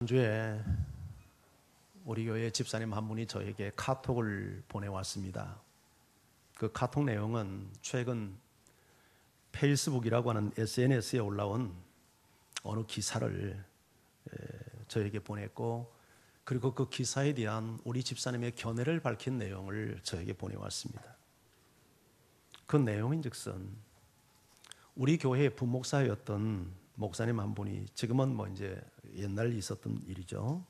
주에 우리 교회 집사님 한 분이 저에게 카톡을 보내왔습니다. 그 카톡 내용은 최근 페이스북이라고 하는 SNS에 올라온 어느 기사를 저에게 보냈고, 그리고 그 기사에 대한 우리 집사님의 견해를 밝힌 내용을 저에게 보내왔습니다. 그 내용인즉슨 우리 교회의 부목사였던 목사님 한 분이, 지금은 이제 옛날 있었던 일이죠.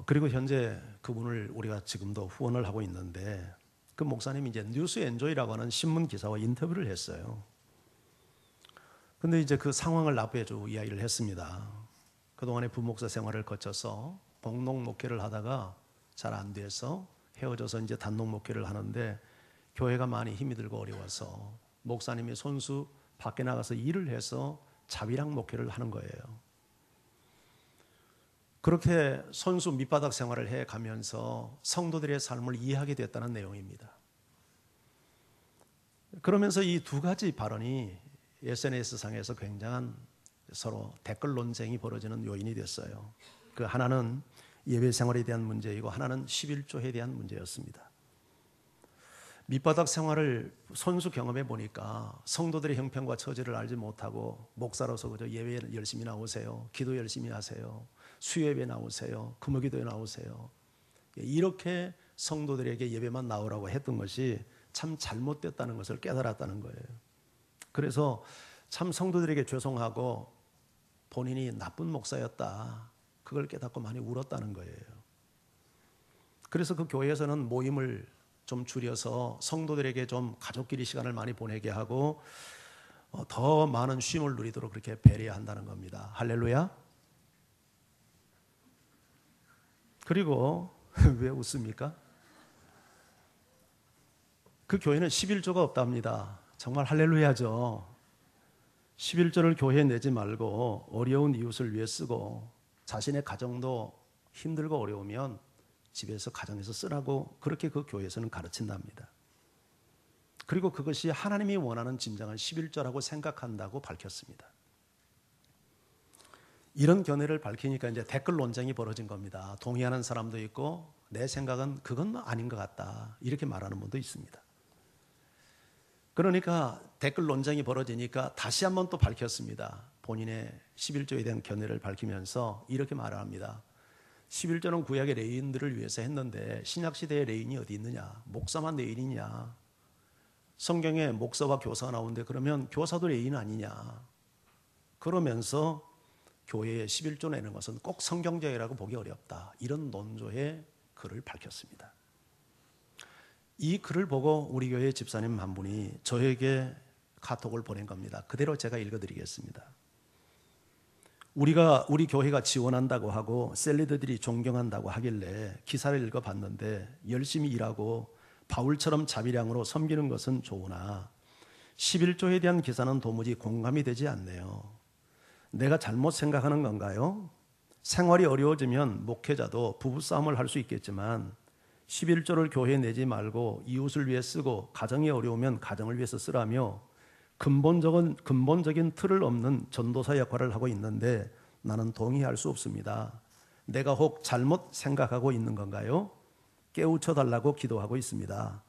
그리고 현재 그분을 우리가 지금도 후원을 하고 있는데, 그 목사님이 이제 뉴스 엔조이라고 하는 신문 기사와 인터뷰를 했어요. 근데 이제 그 상황을 납부해주고 이야기를 했습니다. 그동안의 부목사 생활을 거쳐서 공동 목회를 하다가 잘 안 돼서 헤어져서 이제 단독 목회를 하는데, 교회가 많이 힘이 들고 어려워서 목사님이 손수 밖에 나가서 일을 해서 자비랑 목회를 하는 거예요. 그렇게 손수 밑바닥 생활을 해가면서 성도들의 삶을 이해하게 됐다는 내용입니다. 그러면서 이 두 가지 발언이 SNS상에서 굉장한 서로 댓글 논쟁이 벌어지는 요인이 됐어요. 그 하나는 예배 생활에 대한 문제이고, 하나는 11조에 대한 문제였습니다. 밑바닥 생활을 손수 경험해 보니까 성도들의 형편과 처지를 알지 못하고, 목사로서 그저 예배 열심히 나오세요, 기도 열심히 하세요, 수요예배 나오세요, 금요기도에 나오세요, 이렇게 성도들에게 예배만 나오라고 했던 것이 참 잘못됐다는 것을 깨달았다는 거예요. 그래서 참 성도들에게 죄송하고 본인이 나쁜 목사였다, 그걸 깨닫고 많이 울었다는 거예요. 그래서 그 교회에서는 모임을 좀 줄여서 성도들에게 좀 가족끼리 시간을 많이 보내게 하고 더 많은 쉼을 누리도록 그렇게 배려한다는 겁니다. 할렐루야. 그리고 왜 웃습니까? 그 교회는 11조가 없답니다. 정말 할렐루야죠. 11조를 교회에 내지 말고 어려운 이웃을 위해 쓰고, 자신의 가정도 힘들고 어려우면 집에서 가정에서 쓰라고, 그렇게 그 교회에서는 가르친답니다. 그리고 그것이 하나님이 원하는 진정한 11조라고 생각한다고 밝혔습니다. 이런 견해를 밝히니까 이제 댓글 논쟁이 벌어진 겁니다. 동의하는 사람도 있고, 내 생각은 그건 아닌 것 같다, 이렇게 말하는 분도 있습니다. 그러니까 댓글 논쟁이 벌어지니까 다시 한번 또 밝혔습니다. 본인의 11조에 대한 견해를 밝히면서 이렇게 말을 합니다. 11조는 구약의 레위인들을 위해서 했는데 신약시대의 레위인이 어디 있느냐? 목사만 레위인이냐? 성경에 목사와 교사가 나오는데 그러면 교사도 레위인 아니냐? 그러면서 교회에 11조 내는 것은 꼭 성경적이라고 보기 어렵다, 이런 논조의 글을 밝혔습니다. 이 글을 보고 우리 교회 집사님 한 분이 저에게 카톡을 보낸 겁니다. 그대로 제가 읽어드리겠습니다. 우리 교회가 지원한다고 하고 셀리드들이 존경한다고 하길래 기사를 읽어봤는데, 열심히 일하고 바울처럼 자비량으로 섬기는 것은 좋으나 11조에 대한 기사는 도무지 공감이 되지 않네요. 내가 잘못 생각하는 건가요? 생활이 어려워지면 목회자도 부부싸움을 할 수 있겠지만 11조를 교회에 내지 말고 이웃을 위해 쓰고, 가정이 어려우면 가정을 위해서 쓰라며 근본적인 틀을 없는 전도사 역할을 하고 있는데 나는 동의할 수 없습니다. 내가 혹 잘못 생각하고 있는 건가요? 깨우쳐 달라고 기도하고 있습니다.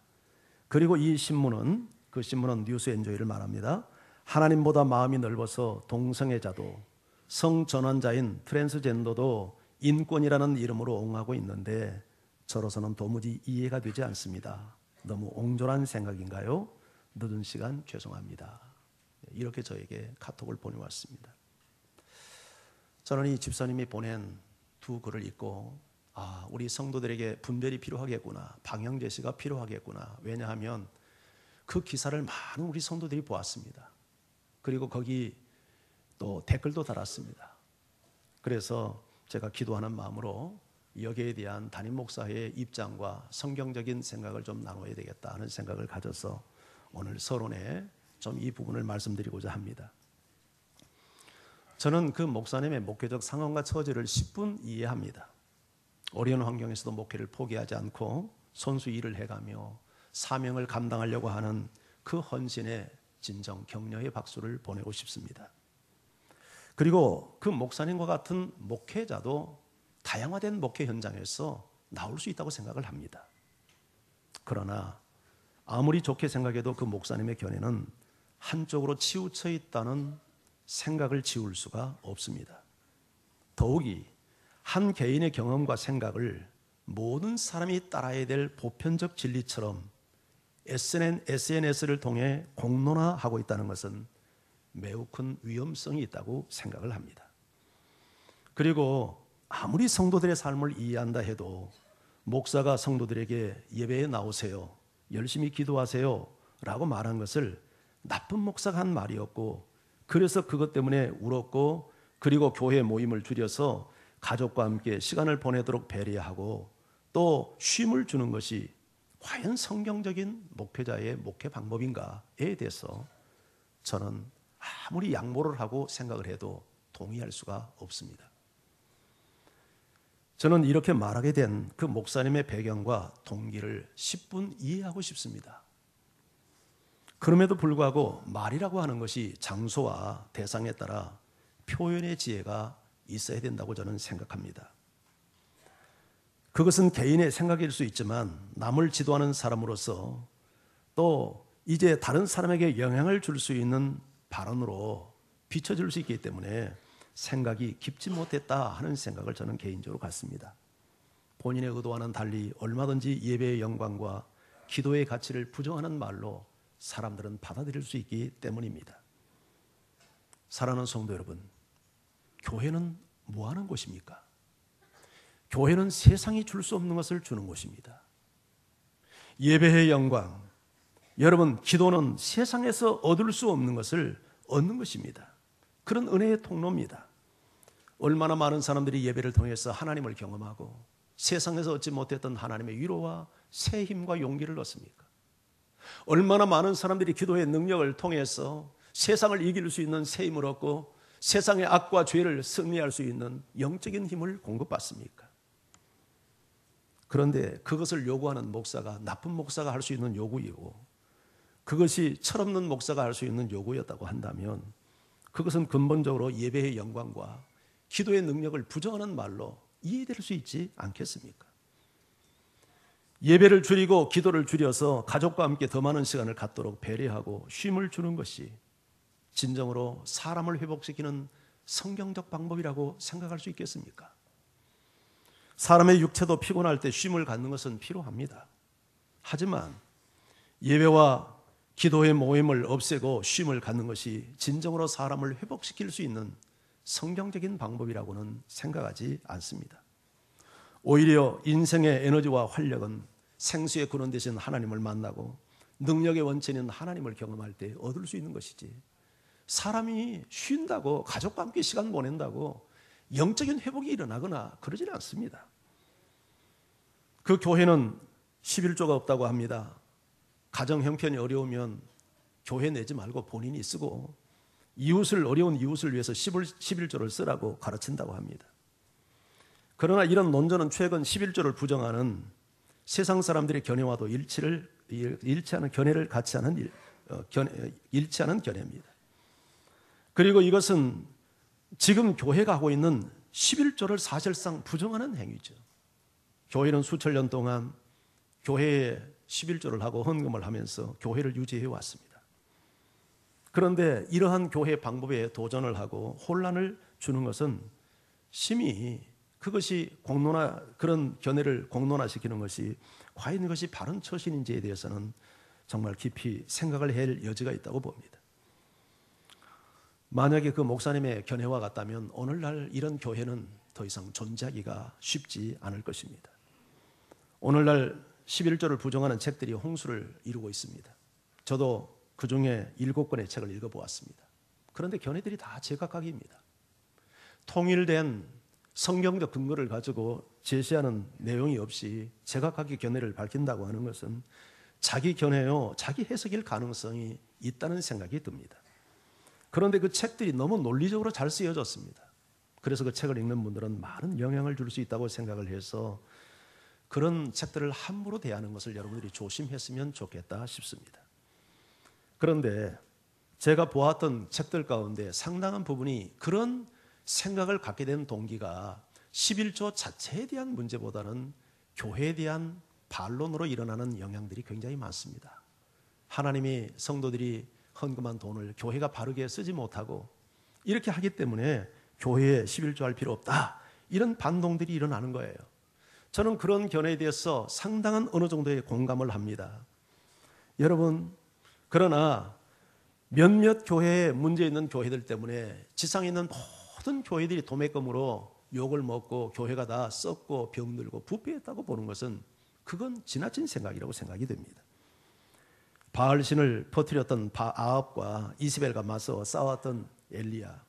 그리고 이 신문은, 그 신문은 뉴스 엔조이를 말합니다. 하나님보다 마음이 넓어서 동성애자도, 성전환자인 트랜스젠더도 인권이라는 이름으로 옹호하고 있는데 저로서는 도무지 이해가 되지 않습니다. 너무 옹졸한 생각인가요? 늦은 시간 죄송합니다. 이렇게 저에게 카톡을 보내왔습니다. 저는 이 집사님이 보낸 두 글을 읽고, 우리 성도들에게 분별이 필요하겠구나, 방향 제시가 필요하겠구나. 왜냐하면 그 기사를 많은 우리 성도들이 보았습니다. 그리고 거기 또 댓글도 달았습니다. 그래서 제가 기도하는 마음으로 여기에 대한 담임 목사의 입장과 성경적인 생각을 좀 나눠야 되겠다 하는 생각을 가져서 오늘 서론에 좀 이 부분을 말씀드리고자 합니다. 저는 그 목사님의 목회적 상황과 처지를 10분 이해합니다. 어려운 환경에서도 목회를 포기하지 않고 손수 일을 해가며 사명을 감당하려고 하는 그 헌신에 진정 격려의 박수를 보내고 싶습니다. 그리고 그 목사님과 같은 목회자도 다양화된 목회 현장에서 나올 수 있다고 생각을 합니다. 그러나 아무리 좋게 생각해도 그 목사님의 견해는 한쪽으로 치우쳐 있다는 생각을 지울 수가 없습니다. 더욱이 한 개인의 경험과 생각을 모든 사람이 따라야 될 보편적 진리처럼 SNS를 통해 공론화하고 있다는 것은 매우 큰 위험성이 있다고 생각을 합니다. 그리고 아무리 성도들의 삶을 이해한다 해도 목사가 성도들에게 예배에 나오세요, 열심히 기도하세요 라고 말한 것을 나쁜 목사가 한 말이었고, 그래서 그것 때문에 울었고, 그리고 교회 모임을 줄여서 가족과 함께 시간을 보내도록 배려하고 또 쉼을 주는 것이 과연 성경적인 목회자의 목회 방법인가에 대해서 저는 아무리 양보를 하고 생각을 해도 동의할 수가 없습니다. 저는 이렇게 말하게 된 그 목사님의 배경과 동기를 10분 이해하고 싶습니다. 그럼에도 불구하고 말이라고 하는 것이 장소와 대상에 따라 표현의 지혜가 있어야 된다고 저는 생각합니다. 그것은 개인의 생각일 수 있지만 남을 지도하는 사람으로서 또 이제 다른 사람에게 영향을 줄 수 있는 발언으로 비춰질 수 있기 때문에 생각이 깊지 못했다 하는 생각을 저는 개인적으로 갖습니다. 본인의 의도와는 달리 얼마든지 예배의 영광과 기도의 가치를 부정하는 말로 사람들은 받아들일 수 있기 때문입니다. 사랑하는 성도 여러분, 교회는 뭐 하는 곳입니까? 교회는 세상이 줄 수 없는 것을 주는 곳입니다. 예배의 영광, 여러분, 기도는 세상에서 얻을 수 없는 것을 얻는 것입니다. 그런 은혜의 통로입니다. 얼마나 많은 사람들이 예배를 통해서 하나님을 경험하고 세상에서 얻지 못했던 하나님의 위로와 새 힘과 용기를 얻습니까? 얼마나 많은 사람들이 기도의 능력을 통해서 세상을 이길 수 있는 새 힘을 얻고 세상의 악과 죄를 승리할 수 있는 영적인 힘을 공급받습니까? 그런데 그것을 요구하는 목사가 나쁜 목사가 할 수 있는 요구이고 그것이 철없는 목사가 할 수 있는 요구였다고 한다면 그것은 근본적으로 예배의 영광과 기도의 능력을 부정하는 말로 이해될 수 있지 않겠습니까? 예배를 줄이고 기도를 줄여서 가족과 함께 더 많은 시간을 갖도록 배려하고 쉼을 주는 것이 진정으로 사람을 회복시키는 성경적 방법이라고 생각할 수 있겠습니까? 사람의 육체도 피곤할 때 쉼을 갖는 것은 필요합니다. 하지만 예배와 기도의 모임을 없애고 쉼을 갖는 것이 진정으로 사람을 회복시킬 수 있는 성경적인 방법이라고는 생각하지 않습니다. 오히려 인생의 에너지와 활력은 생수의 근원 되신 하나님을 만나고 능력의 원천인 하나님을 경험할 때 얻을 수 있는 것이지, 사람이 쉰다고 가족과 함께 시간 보낸다고 영적인 회복이 일어나거나 그러지는 않습니다. 그 교회는 11조가 없다고 합니다. 가정 형편이 어려우면 교회 내지 말고 본인이 쓰고 어려운 이웃을 위해서 11조를 쓰라고 가르친다고 합니다. 그러나 이런 논조는 최근 11조를 부정하는 세상 사람들의 견해와도 일치하는 견해를 같이 하는 일치하는 견해입니다. 그리고 이것은 지금 교회가 하고 있는 11조를 사실상 부정하는 행위죠. 교회는 수천 년 동안 교회에 11조를 하고 헌금을 하면서 교회를 유지해 왔습니다. 그런데 이러한 교회 방법에 도전을 하고 혼란을 주는 것은 심히 그것이 그런 견해를 공론화시키는 것이 과연 이것이 바른 처신인지에 대해서는 정말 깊이 생각을 할 여지가 있다고 봅니다. 만약에 그 목사님의 견해와 같다면 오늘날 이런 교회는 더 이상 존재하기가 쉽지 않을 것입니다. 오늘날 11조를 부정하는 책들이 홍수를 이루고 있습니다. 저도 그 중에 7권의 책을 읽어보았습니다. 그런데 견해들이 다 제각각입니다. 통일된 성경적 근거를 가지고 제시하는 내용이 없이 제각각의 견해를 밝힌다고 하는 것은 자기 견해요, 자기 해석일 가능성이 있다는 생각이 듭니다. 그런데 그 책들이 너무 논리적으로 잘 쓰여졌습니다. 그래서 그 책을 읽는 분들은 많은 영향을 줄 수 있다고 생각을 해서 그런 책들을 함부로 대하는 것을 여러분들이 조심했으면 좋겠다 싶습니다. 그런데 제가 보았던 책들 가운데 상당한 부분이 그런 생각을 갖게 된 동기가 11조 자체에 대한 문제보다는 교회에 대한 반론으로 일어나는 영향들이 굉장히 많습니다. 하나님이 성도들이 헌금한 돈을 교회가 바르게 쓰지 못하고 이렇게 하기 때문에 교회에 11조 할 필요 없다, 이런 반동들이 일어나는 거예요. 저는 그런 견해에 대해서 상당한 어느 정도의 공감을 합니다. 여러분, 그러나 몇몇 교회에 문제 있는 교회들 때문에 지상에 있는 모든 교회들이 도매금으로 욕을 먹고 교회가 다 썩고 병들고 부패했다고 보는 것은 그건 지나친 생각이라고 생각이 됩니다. 바알신을 퍼뜨렸던 아합과 이스벨과 맞서 싸웠던 엘리야,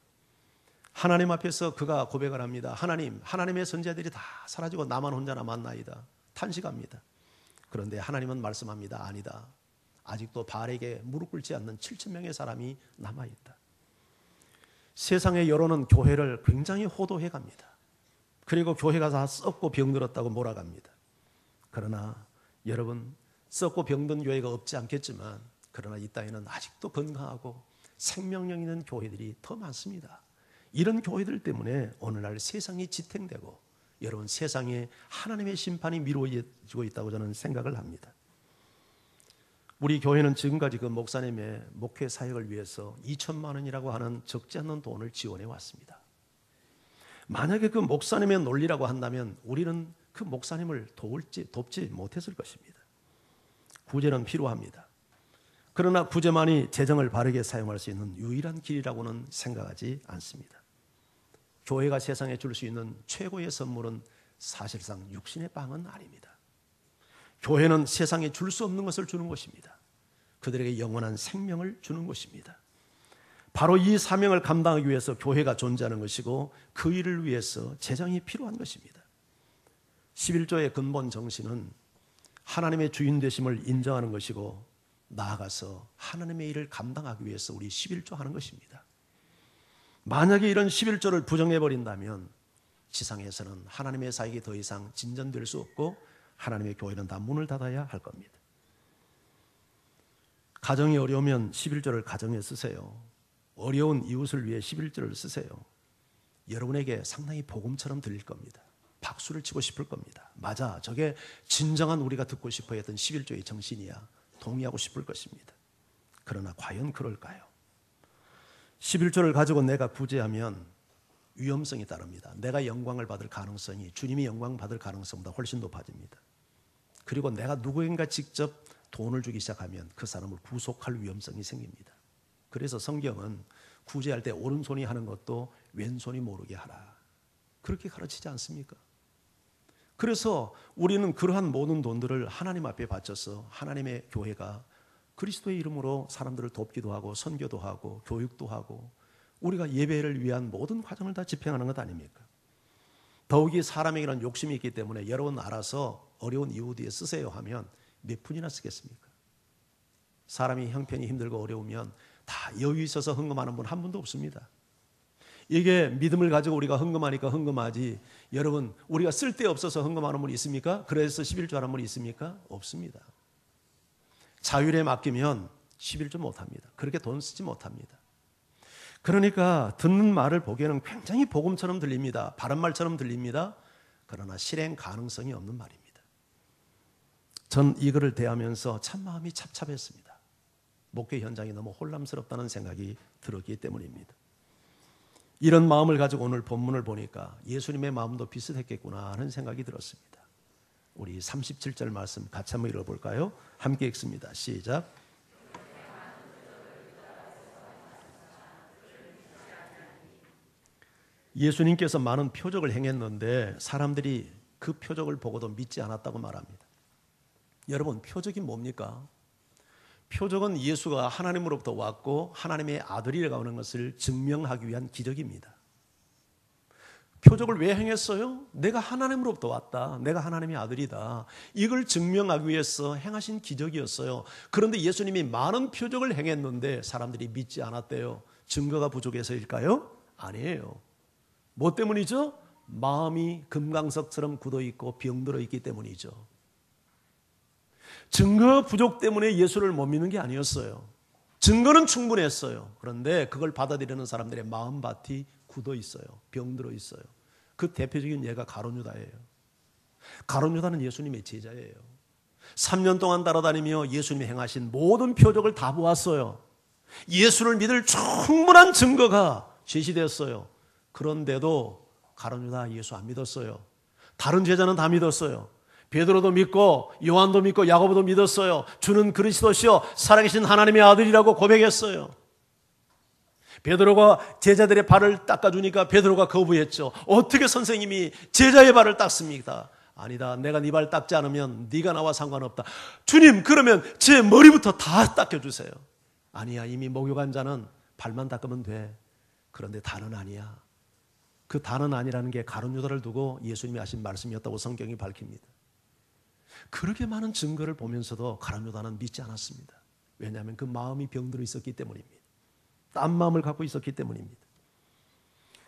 하나님 앞에서 그가 고백을 합니다. 하나님, 하나님의 선지자들이 다 사라지고 나만 혼자 남았나이다. 탄식합니다. 그런데 하나님은 말씀합니다. 아니다. 아직도 바알에게 무릎 꿇지 않는 7,000명의 사람이 남아있다. 세상의 여론은 교회를 굉장히 호도해 갑니다. 그리고 교회가 다 썩고 병들었다고 몰아갑니다. 그러나 여러분, 썩고 병든 교회가 없지 않겠지만 그러나 이 땅에는 아직도 건강하고 생명력 있는 교회들이 더 많습니다. 이런 교회들 때문에 오늘날 세상이 지탱되고 여러분, 세상에 하나님의 심판이 미루어지고 있다고 저는 생각을 합니다. 우리 교회는 지금까지 그 목사님의 목회 사역을 위해서 2천만 원이라고 하는 적지 않는 돈을 지원해 왔습니다. 만약에 그 목사님의 논리라고 한다면 우리는 그 목사님을 돕지 못했을 것입니다. 구제는 필요합니다. 그러나 구제만이 재정을 바르게 사용할 수 있는 유일한 길이라고는 생각하지 않습니다. 교회가 세상에 줄 수 있는 최고의 선물은 사실상 육신의 빵은 아닙니다. 교회는 세상에 줄 수 없는 것을 주는 것입니다. 그들에게 영원한 생명을 주는 것입니다. 바로 이 사명을 감당하기 위해서 교회가 존재하는 것이고 그 일을 위해서 재정이 필요한 것입니다. 11조의 근본 정신은 하나님의 주인 되심을 인정하는 것이고 나아가서 하나님의 일을 감당하기 위해서 우리 11조 하는 것입니다. 만약에 이런 11조를 부정해버린다면 지상에서는 하나님의 사역이 더 이상 진전될 수 없고 하나님의 교회는 다 문을 닫아야 할 겁니다. 가정이 어려우면 11조를 가정에 쓰세요. 어려운 이웃을 위해 11조를 쓰세요. 여러분에게 상당히 복음처럼 들릴 겁니다. 박수를 치고 싶을 겁니다. 맞아, 저게 진정한 우리가 듣고 싶어 했던 11조의 정신이야. 동의하고 싶을 것입니다. 그러나 과연 그럴까요? 11조를 가지고 내가 구제하면 위험성이 따릅니다. 내가 영광을 받을 가능성이 주님이 영광 받을 가능성보다 훨씬 높아집니다. 그리고 내가 누구인가 직접 돈을 주기 시작하면 그 사람을 구속할 위험성이 생깁니다. 그래서 성경은 구제할 때 오른손이 하는 것도 왼손이 모르게 하라, 그렇게 가르치지 않습니까? 그래서 우리는 그러한 모든 돈들을 하나님 앞에 바쳐서 하나님의 교회가 그리스도의 이름으로 사람들을 돕기도 하고 선교도 하고 교육도 하고 우리가 예배를 위한 모든 과정을 다 집행하는 것 아닙니까? 더욱이 사람에게는 욕심이 있기 때문에 여러분 알아서 어려운 이웃에 쓰세요 하면 몇 푼이나 쓰겠습니까? 사람이 형편이 힘들고 어려우면 다 여유 있어서 헌금하는 분 한 분도 없습니다. 이게 믿음을 가지고 우리가 헌금하니까 헌금하지, 여러분 우리가 쓸데없어서 헌금하는 분이 있습니까? 그래서 11조 하는 분이 있습니까? 없습니다. 자율에 맡기면 11조 못합니다. 그렇게 돈 쓰지 못합니다. 그러니까 듣는 말을 보기에는 굉장히 복음처럼 들립니다. 바른 말처럼 들립니다. 그러나 실행 가능성이 없는 말입니다. 전 이 글을 대하면서 참 마음이 찹찹했습니다. 목회 현장이 너무 혼란스럽다는 생각이 들었기 때문입니다. 이런 마음을 가지고 오늘 본문을 보니까 예수님의 마음도 비슷했겠구나 하는 생각이 들었습니다. 우리 37절 말씀 같이 한번 읽어볼까요? 함께 읽습니다. 시작. 예수님께서 많은 표적을 행했는데 사람들이 그 표적을 보고도 믿지 않았다고 말합니다. 여러분, 표적이 뭡니까? 표적은 예수가 하나님으로부터 왔고 하나님의 아들이라고 하는 것을 증명하기 위한 기적입니다. 표적을 왜 행했어요? 내가 하나님으로부터 왔다, 내가 하나님의 아들이다, 이걸 증명하기 위해서 행하신 기적이었어요. 그런데 예수님이 많은 표적을 행했는데 사람들이 믿지 않았대요. 증거가 부족해서일까요? 아니에요. 뭐 때문이죠? 마음이 금강석처럼 굳어있고 병들어 있기 때문이죠. 증거 부족 때문에 예수를 못 믿는 게 아니었어요. 증거는 충분했어요. 그런데 그걸 받아들이는 사람들의 마음밭이 굳어 있어요. 병들어 있어요. 그 대표적인 예가 가룟 유다예요. 가룟 유다는 예수님의 제자예요. 3년 동안 따라다니며 예수님이 행하신 모든 표적을 다 보았어요. 예수를 믿을 충분한 증거가 제시됐어요. 그런데도 가룟 유다 예수 안 믿었어요. 다른 제자는 다 믿었어요. 베드로도 믿고 요한도 믿고 야고보도 믿었어요. 주는 그리스도시요 살아계신 하나님의 아들이라고 고백했어요. 베드로가 제자들의 발을 닦아주니까 베드로가 거부했죠. 어떻게 선생님이 제자의 발을 닦습니까? 아니다. 내가 네 발 닦지 않으면 네가 나와 상관없다. 주님, 그러면 제 머리부터 다 닦여주세요. 아니야. 이미 목욕한 자는 발만 닦으면 돼. 그런데 다는 아니야. 그 다는 아니라는 게 가룟 유다를 두고 예수님이 하신 말씀이었다고 성경이 밝힙니다. 그렇게 많은 증거를 보면서도 가룟 유다는 믿지 않았습니다. 왜냐하면 그 마음이 병들어 있었기 때문입니다. 딴 마음을 갖고 있었기 때문입니다.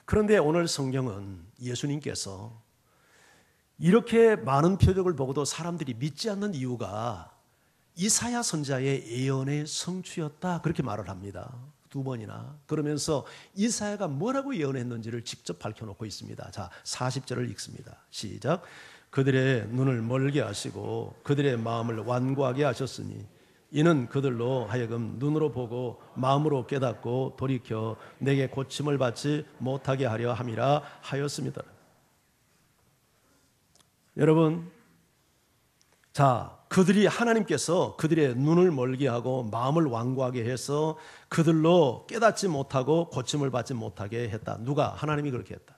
그런데 오늘 성경은 예수님께서 이렇게 많은 표적을 보고도 사람들이 믿지 않는 이유가 이사야 선지자의 예언의 성취였다, 그렇게 말을 합니다. 2번이나. 그러면서 이사야가 뭐라고 예언했는지를 직접 밝혀놓고 있습니다. 자, 40절을 읽습니다. 시작. 그들의 눈을 멀게 하시고 그들의 마음을 완고하게 하셨으니 이는 그들로 하여금 눈으로 보고 마음으로 깨닫고 돌이켜 내게 고침을 받지 못하게 하려 함이라 하였습니다. 여러분, 자, 그들이 하나님께서 그들의 눈을 멀게 하고 마음을 완고하게 해서 그들로 깨닫지 못하고 고침을 받지 못하게 했다. 누가? 하나님이 그렇게 했다.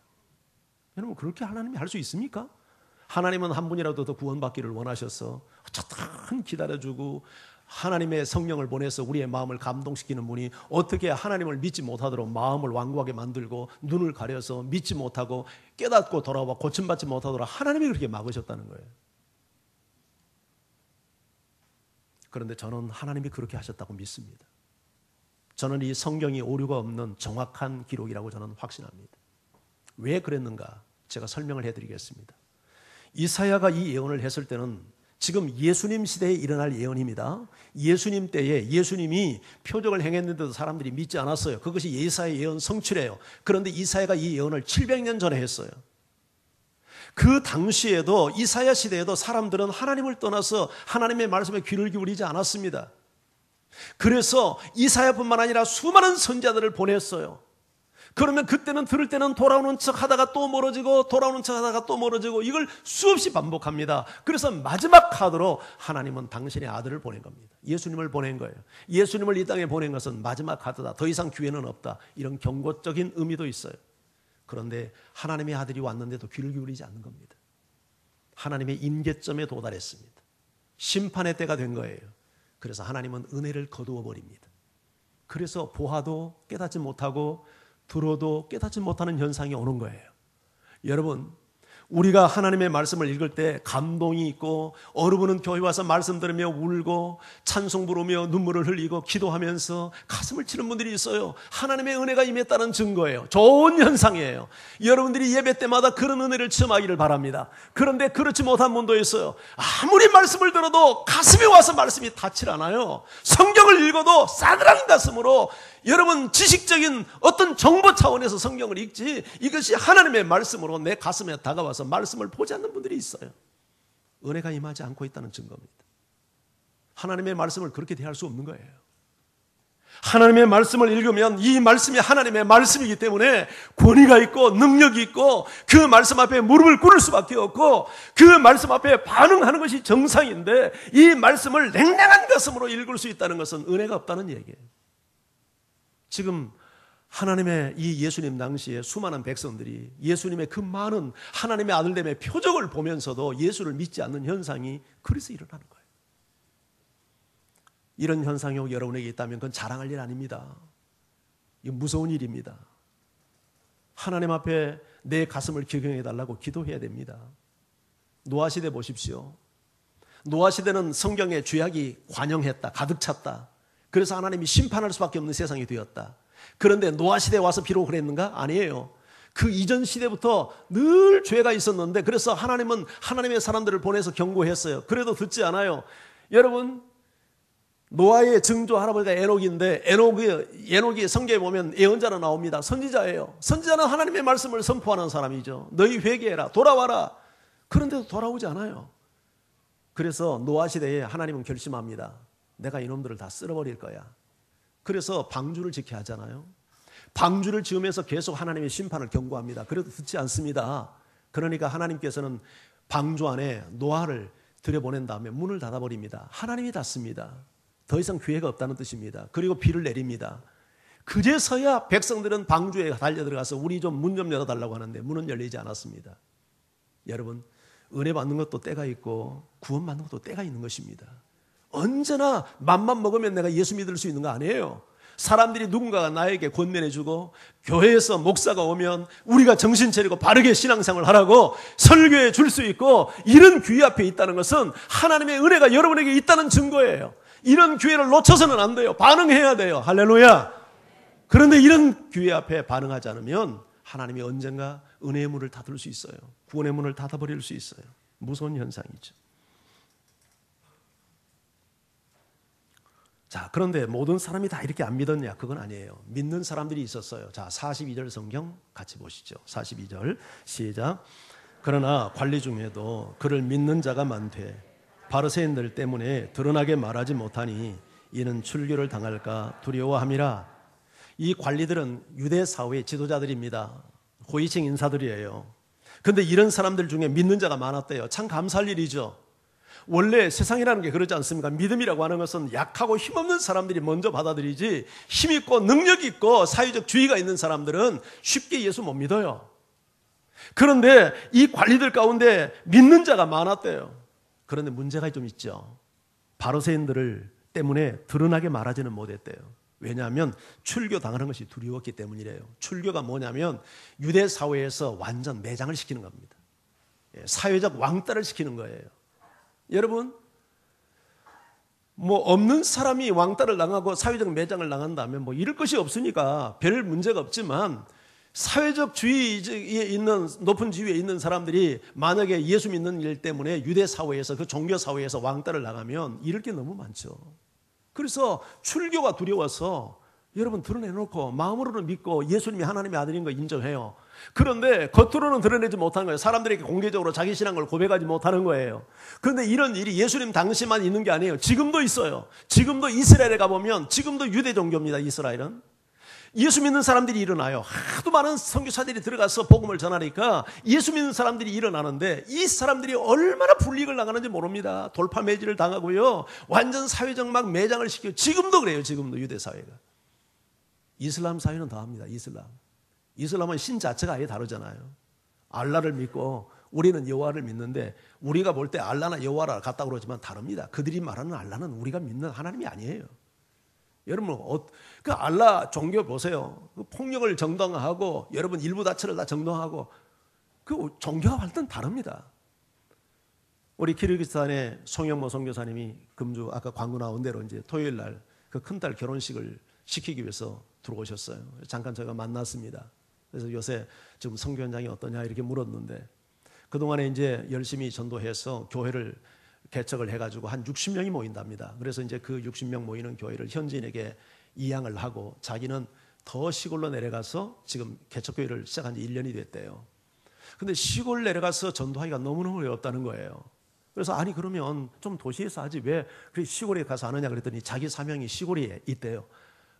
여러분, 그렇게 하나님이 할 수 있습니까? 하나님은 한 분이라도 더 구원받기를 원하셔서 어쩌든 기다려주고 하나님의 성령을 보내서 우리의 마음을 감동시키는 분이 어떻게 하나님을 믿지 못하도록 마음을 완고하게 만들고 눈을 가려서 믿지 못하고 깨닫고 돌아와 고침받지 못하도록 하나님이 그렇게 막으셨다는 거예요. 그런데 저는 하나님이 그렇게 하셨다고 믿습니다. 저는 이 성경이 오류가 없는 정확한 기록이라고 저는 확신합니다. 왜 그랬는가? 제가 설명을 해드리겠습니다. 이사야가 이 예언을 했을 때는 지금 예수님 시대에 일어날 예언입니다. 예수님 때에 예수님이 표적을 행했는데도 사람들이 믿지 않았어요. 그것이 이사야의 예언 성취래요. 그런데 이사야가 이 예언을 700년 전에 했어요. 그 당시에도 이사야 시대에도 사람들은 하나님을 떠나서 하나님의 말씀에 귀를 기울이지 않았습니다. 그래서 이사야뿐만 아니라 수많은 선지자들을 보냈어요. 그러면 그때는 들을 때는 돌아오는 척 하다가 또 멀어지고 돌아오는 척 하다가 또 멀어지고 이걸 수없이 반복합니다. 그래서 마지막 카드로 하나님은 당신의 아들을 보낸 겁니다. 예수님을 보낸 거예요. 예수님을 이 땅에 보낸 것은 마지막 카드다. 더 이상 기회는 없다. 이런 경고적인 의미도 있어요. 그런데 하나님의 아들이 왔는데도 귀를 기울이지 않는 겁니다. 하나님의 임계점에 도달했습니다. 심판의 때가 된 거예요. 그래서 하나님은 은혜를 거두어 버립니다. 그래서 보아도 깨닫지 못하고 들어도 깨닫지 못하는 현상이 오는 거예요. 여러분, 우리가 하나님의 말씀을 읽을 때 감동이 있고 어느 분은 교회 와서 말씀 들으며 울고 찬송 부르며 눈물을 흘리고 기도하면서 가슴을 치는 분들이 있어요. 하나님의 은혜가 임했다는 증거예요. 좋은 현상이에요. 여러분들이 예배 때마다 그런 은혜를 체험하기를 바랍니다. 그런데 그렇지 못한 분도 있어요. 아무리 말씀을 들어도 가슴에 와서 말씀이 닿질 않아요. 성경을 읽어도 싸늘한 가슴으로 여러분 지식적인 어떤 정보 차원에서 성경을 읽지 이것이 하나님의 말씀으로 내 가슴에 다가와서 말씀을 보지 않는 분들이 있어요. 은혜가 임하지 않고 있다는 증거입니다. 하나님의 말씀을 그렇게 대할 수 없는 거예요. 하나님의 말씀을 읽으면 이 말씀이 하나님의 말씀이기 때문에 권위가 있고 능력이 있고 그 말씀 앞에 무릎을 꿇을 수밖에 없고 그 말씀 앞에 반응하는 것이 정상인데 이 말씀을 냉랭한 가슴으로 읽을 수 있다는 것은 은혜가 없다는 얘기예요. 지금 하나님의 이 예수님 당시에 수많은 백성들이 예수님의 그 많은 하나님의 아들됨의 표적을 보면서도 예수를 믿지 않는 현상이 그래서 일어나는 거예요. 이런 현상이 여러분에게 있다면 그건 자랑할 일 아닙니다. 이건 무서운 일입니다. 하나님 앞에 내 가슴을 기경해달라고 기도해야 됩니다. 노아시대 보십시오. 노아시대는 성경에 죄악이 관영했다, 가득 찼다. 그래서 하나님이 심판할 수밖에 없는 세상이 되었다. 그런데 노아시대에 와서 비록 그랬는가? 아니에요. 그 이전 시대부터 늘 죄가 있었는데 그래서 하나님은 하나님의 사람들을 보내서 경고했어요. 그래도 듣지 않아요. 여러분, 노아의 증조 할아버지가 에녹인데 에녹이 성경에 보면 예언자로 나옵니다. 선지자예요. 선지자는 하나님의 말씀을 선포하는 사람이죠. 너희 회개해라, 돌아와라. 그런데도 돌아오지 않아요. 그래서 노아 시대에 하나님은 결심합니다. 내가 이놈들을 다 쓸어버릴 거야. 그래서 방주를 지켜야 하잖아요. 방주를 지으면서 계속 하나님의 심판을 경고합니다. 그래도 듣지 않습니다. 그러니까 하나님께서는 방주 안에 노아를 들여보낸 다음에 문을 닫아버립니다. 하나님이 닫습니다. 더 이상 기회가 없다는 뜻입니다. 그리고 비를 내립니다. 그제서야 백성들은 방주에 달려들어가서 우리 좀 문 좀 열어달라고 하는데 문은 열리지 않았습니다. 여러분, 은혜 받는 것도 때가 있고 구원 받는 것도 때가 있는 것입니다. 언제나 맘만 먹으면 내가 예수 믿을 수 있는 거 아니에요. 사람들이 누군가가 나에게 권면해주고 교회에서 목사가 오면 우리가 정신 차리고 바르게 신앙생활을 하라고 설교해 줄 수 있고 이런 기회 앞에 있다는 것은 하나님의 은혜가 여러분에게 있다는 증거예요. 이런 기회를 놓쳐서는 안 돼요. 반응해야 돼요. 할렐루야. 그런데 이런 기회 앞에 반응하지 않으면 하나님이 언젠가 은혜의 문을 닫을 수 있어요. 구원의 문을 닫아버릴 수 있어요. 무서운 현상이죠. 자, 그런데 모든 사람이 다 이렇게 안 믿었냐? 그건 아니에요. 믿는 사람들이 있었어요. 자, 42절 성경 같이 보시죠. 42절 시작. 그러나 관리 중에도 그를 믿는 자가 많되 바리새인들 때문에 드러나게 말하지 못하니 이는 출교를 당할까 두려워함이라. 이 관리들은 유대 사회의 지도자들입니다. 고위층 인사들이에요. 그런데 이런 사람들 중에 믿는 자가 많았대요. 참 감사할 일이죠. 원래 세상이라는 게 그렇지 않습니까? 믿음이라고 하는 것은 약하고 힘없는 사람들이 먼저 받아들이지 힘있고 능력 있고 사회적 지위가 있는 사람들은 쉽게 예수 못 믿어요. 그런데 이 관리들 가운데 믿는 자가 많았대요. 그런데 문제가 좀 있죠. 바리새인들 때문에 드러나게 말하지는 못했대요. 왜냐하면 출교 당하는 것이 두려웠기 때문이래요. 출교가 뭐냐면 유대 사회에서 완전 매장을 시키는 겁니다. 사회적 왕따를 시키는 거예요. 여러분, 뭐 없는 사람이 왕따를 당하고 사회적 매장을 당한다면 뭐 이럴 것이 없으니까 별 문제가 없지만 사회적 지위에 있는 높은 지위에 있는 사람들이 만약에 예수 믿는 일 때문에 유대 사회에서 그 종교 사회에서 왕따를 당하면 이럴 게 너무 많죠. 그래서 출교가 두려워서 여러분 드러내놓고 마음으로는 믿고 예수님이 하나님의 아들인 거 인정해요. 그런데 겉으로는 드러내지 못하는 거예요. 사람들에게 공개적으로 자기 신앙을 고백하지 못하는 거예요. 그런데 이런 일이 예수님 당시만 있는 게 아니에요. 지금도 있어요. 지금도 이스라엘에 가보면 지금도 유대 종교입니다. 이스라엘은. 예수 믿는 사람들이 일어나요. 하도 많은 선교사들이 들어가서 복음을 전하니까 예수 믿는 사람들이 일어나는데 이 사람들이 얼마나 불이익을 당하는지 모릅니다. 돌파 매질을 당하고요. 완전 사회적 막 매장을 시켜요. 지금도 그래요. 지금도 유대 사회가. 이슬람 사회는 더합니다. 이슬람은 신 자체가 아예 다르잖아요. 알라를 믿고 우리는 여호와를 믿는데 우리가 볼 때 알라나 여호와라 같다고 그러지만 다릅니다. 그들이 말하는 알라는 우리가 믿는 하나님이 아니에요. 여러분, 그 알라 종교 보세요. 그 폭력을 정당화하고 여러분 일부 다처를 다 정당화하고 그 종교와 완전 다릅니다. 우리 키르기스탄의 송영모 선교사님이 금주 아까 광고 나온 대로 이제 토요일 날 그 큰딸 결혼식을 시키기 위해서 들어오셨어요. 잠깐 제가 만났습니다. 그래서 요새 지금 선교 현장이 어떠냐 이렇게 물었는데 그동안에 이제 열심히 전도해서 교회를 개척을 해가지고 한 60명이 모인답니다. 그래서 이제 그 60명 모이는 교회를 현지인에게 이양을 하고 자기는 더 시골로 내려가서 지금 개척교회를 시작한 지 1년이 됐대요. 근데 시골 내려가서 전도하기가 너무너무 어렵다는 거예요. 그래서 아니 그러면 좀 도시에서 하지 왜 시골에 가서 하느냐 그랬더니 자기 사명이 시골에 있대요.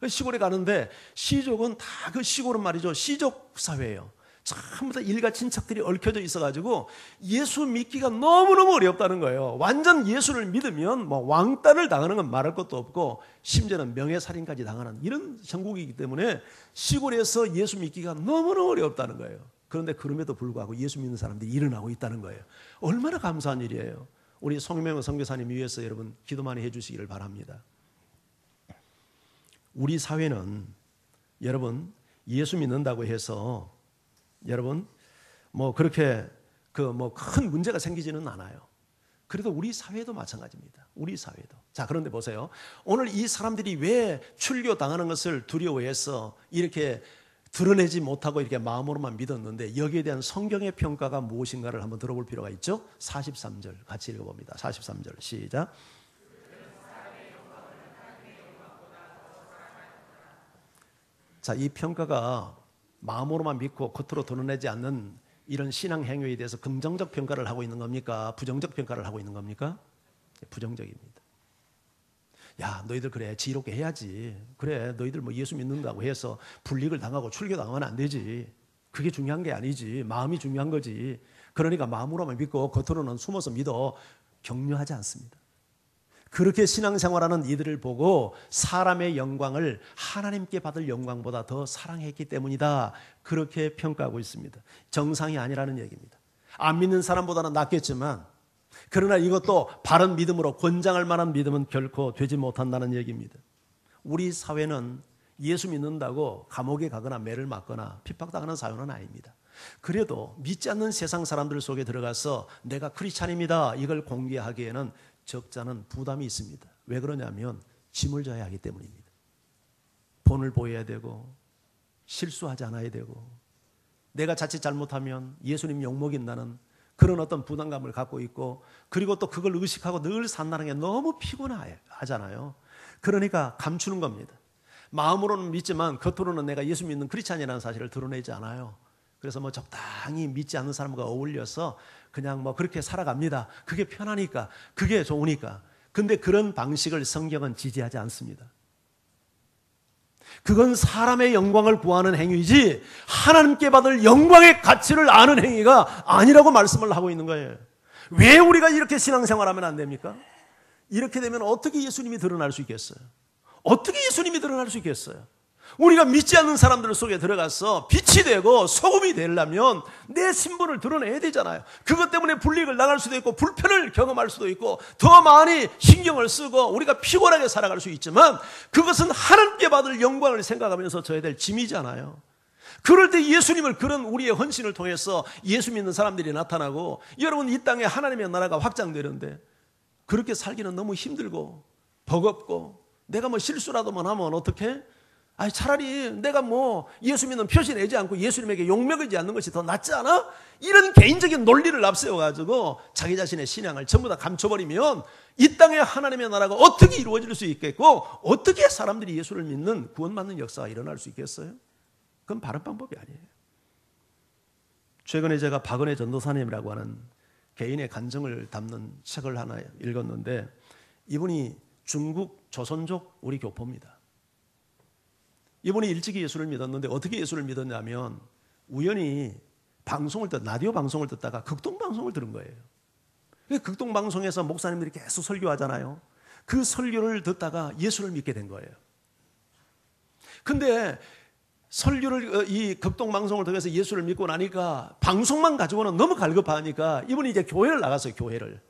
시골에 가는데 시족은 다 그 시골은 말이죠. 시족 사회예요. 전부 다 일가 친척들이 얽혀져 있어가지고 예수 믿기가 너무너무 어렵다는 거예요. 완전 예수를 믿으면 뭐 왕따를 당하는 건 말할 것도 없고 심지어는 명예살인까지 당하는 이런 형국이기 때문에 시골에서 예수 믿기가 너무너무 어렵다는 거예요. 그런데 그럼에도 불구하고 예수 믿는 사람들이 일어나고 있다는 거예요. 얼마나 감사한 일이에요. 우리 송명호 선교사님 위해서 여러분 기도 많이 해주시기를 바랍니다. 우리 사회는 여러분 예수 믿는다고 해서 여러분 뭐 그렇게 그 뭐 큰 문제가 생기지는 않아요. 그래도 우리 사회도 마찬가지입니다. 우리 사회도. 자, 그런데 보세요. 오늘 이 사람들이 왜 출교 당하는 것을 두려워해서 이렇게 드러내지 못하고 이렇게 마음으로만 믿었는데 여기에 대한 성경의 평가가 무엇인가를 한번 들어볼 필요가 있죠. 43절 같이 읽어봅니다. 43절 시작. 자, 이 평가가 마음으로만 믿고 겉으로 드러내지 않는 이런 신앙 행위에 대해서 긍정적 평가를 하고 있는 겁니까? 부정적 평가를 하고 있는 겁니까? 부정적입니다. 야, 너희들 그래 지혜롭게 해야지. 그래, 너희들 뭐 예수 믿는다고 해서 불이익을 당하고 출교당하면 안 되지. 그게 중요한 게 아니지. 마음이 중요한 거지. 그러니까 마음으로만 믿고 겉으로는 숨어서 믿어. 격려하지 않습니다. 그렇게 신앙생활하는 이들을 보고 사람의 영광을 하나님께 받을 영광보다 더 사랑했기 때문이다. 그렇게 평가하고 있습니다. 정상이 아니라는 얘기입니다. 안 믿는 사람보다는 낫겠지만 그러나 이것도 바른 믿음으로 권장할 만한 믿음은 결코 되지 못한다는 얘기입니다. 우리 사회는 예수 믿는다고 감옥에 가거나 매를 맞거나 핍박당하는 사회는 아닙니다. 그래도 믿지 않는 세상 사람들 속에 들어가서 내가 크리스찬입니다 이걸 공개하기에는 적잖은 부담이 있습니다. 왜 그러냐면 짐을 져야 하기 때문입니다. 본을 보여야 되고 실수하지 않아야 되고 내가 자칫 잘못하면 예수님 욕먹인다는 그런 어떤 부담감을 갖고 있고 그리고 또 그걸 의식하고 늘 산다는 게 너무 피곤하잖아요. 그러니까 감추는 겁니다. 마음으로는 믿지만 겉으로는 내가 예수 믿는 크리스찬이라는 사실을 드러내지 않아요. 그래서 뭐 적당히 믿지 않는 사람과 어울려서 그냥 뭐 그렇게 살아갑니다. 그게 편하니까, 그게 좋으니까. 근데 그런 방식을 성경은 지지하지 않습니다. 그건 사람의 영광을 구하는 행위지 하나님께 받을 영광의 가치를 아는 행위가 아니라고 말씀을 하고 있는 거예요. 왜 우리가 이렇게 신앙생활하면 안 됩니까? 이렇게 되면 어떻게 예수님이 드러날 수 있겠어요? 어떻게 예수님이 드러날 수 있겠어요? 우리가 믿지 않는 사람들 속에 들어가서 빛이 되고 소금이 되려면 내 신분을 드러내야 되잖아요. 그것 때문에 불이익을 당할 수도 있고 불편을 경험할 수도 있고 더 많이 신경을 쓰고 우리가 피곤하게 살아갈 수 있지만 그것은 하나님께 받을 영광을 생각하면서 져야 될 짐이잖아요. 그럴 때 예수님을 그런 우리의 헌신을 통해서 예수 믿는 사람들이 나타나고 여러분 이 땅에 하나님의 나라가 확장되는데 그렇게 살기는 너무 힘들고 버겁고 내가 뭐 실수라도만 하면 어떡해? 아니 차라리 내가 뭐 예수 믿는 표시 내지 않고 예수님에게 욕먹이지 않는 것이 더 낫지 않아? 이런 개인적인 논리를 앞세워가지고 자기 자신의 신앙을 전부 다 감춰버리면 이 땅에 하나님의 나라가 어떻게 이루어질 수 있겠고 어떻게 사람들이 예수를 믿는 구원받는 역사가 일어날 수 있겠어요? 그건 바른 방법이 아니에요. 최근에 제가 박은혜 전도사님이라고 하는 개인의 간증을 담는 책을 하나 읽었는데 이분이 중국 조선족 우리 교포입니다. 이분이 일찍이 예수를 믿었는데 어떻게 예수를 믿었냐면 우연히 라디오 방송을 듣다가 극동방송을 들은 거예요. 극동방송에서 목사님들이 계속 설교하잖아요. 그 설교를 듣다가 예수를 믿게 된 거예요. 근데 이 극동방송을 통해서 예수를 믿고 나니까 방송만 가지고는 너무 갈급하니까 이분이 이제 교회를 나갔어요. 교회를.